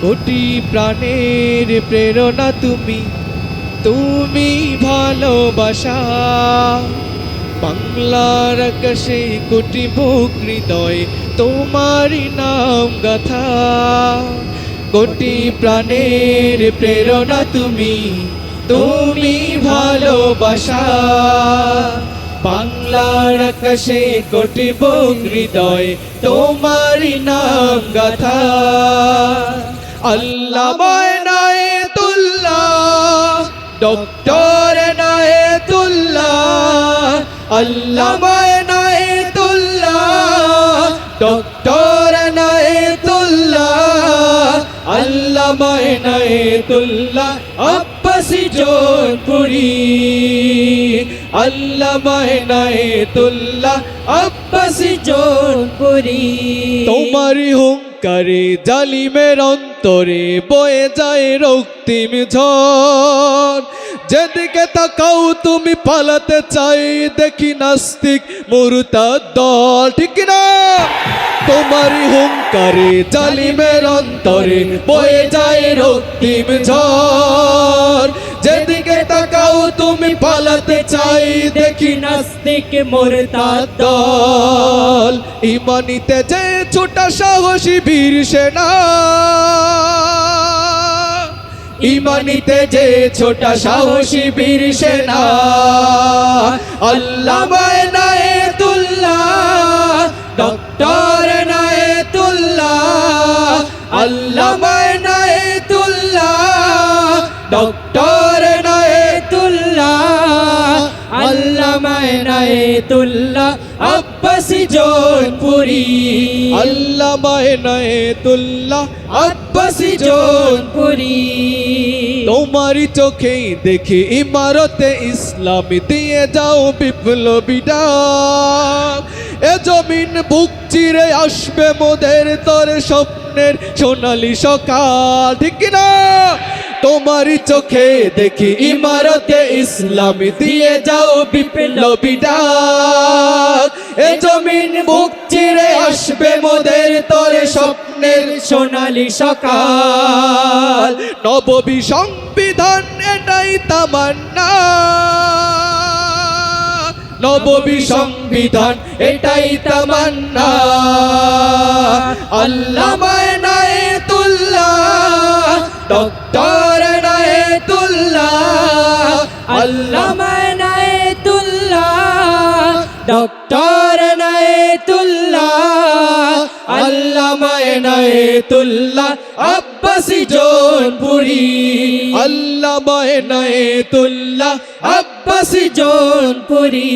কোটি প্রাণের প্রেরণা তুমি, তুমি ভালোবাসা। বাংলার আকাশে কোটি বুক হৃদয় তোমারই নাম গাথা। কোটি প্রাণের প্রেরণা তুমি, তুমি ভালোবাসা। বাংলার আকাশে কোটি বুক হৃদয় তোমারই নাম গাথা। আল্লামা ইনায়েতুল্লাহ, ডক্টর ইনায়েতুল্লাহ, আল্লামা ইনায়েতুল্লাহ, ডক্টর ইনায়েতুল্লাহ, আল্লামা ইনায়েতুল্লাহ আব্বাসী জৌনপুরী, আল্লামা ইনায়েতুল্লাহ আব্বাসী জৌনপুরী। তোমারই হুঙ্কারে জালিমের অন্তরে বয়ে যায় রক্তিম ঝড়। যেদিকে তাকাও তুমি পালাতে চাই দেখি নাস্তিক মুরতাদ দল, ঠিক না? তোমারই হুঙ্কারে জালিমের অন্তরে বয়ে যায় রক্তিম ঝড়। যেদিকে তাকাও তুমি পালাতে চাই দেখি নাস্তিক মুরতাদ দল। ইমানিতে যে ছোটা সাহসী বীর সেনা, ইমানিতে যে ছোটা সাহসী বীর সেনা, আল্লামা ইনায়েতুল্লাহ, ডক্টর ইনায়েতুল্লাহ, আল্লামা ইনায়েতুল্লাহ, ডক্টর ইনায়েতুল্লাহ, আল্লামা ইনায়েতুল্লাহ আব্বাসী জৌনপুরী, আল্লামা ইনায়েতুল্লাহ আব্বাসী জৌনপুরী। তোমারই চোখেই দেখি ইমারতে ইসলামী দিয়ে যাও বিপ্লবী ডাক। এ জমিন বুক চিরে আসবে মোদের তরে স্বপ্নের সোনালী সকাল, ঠিক না? তোমারই চোখে দেখি ইমারতে ইসলামী দিয়ে যাও বিপ্লবী ডাক। এ জমিন বুক চিরে আসবে মোদের তরে স্বপ্নের সোনালী সকাল। নববী সংবিধান এটাই তামান্না, নববী সংবিধান এটাই তামান্না। আল্লামা ইনায়েতুল্লাহ, ডক্টর ইনায়েতুল্লাহ, আল্লামা ইনায়েতুল্লাহ, ডক্টর ইনায়েতুল্লাহ, আল্লামা ইনায়েতুল্লাহ আব্বাসী জৌনপুরী, আল্লামা ইনায়েতুল্লাহ আব্বাসী জৌনপুরী।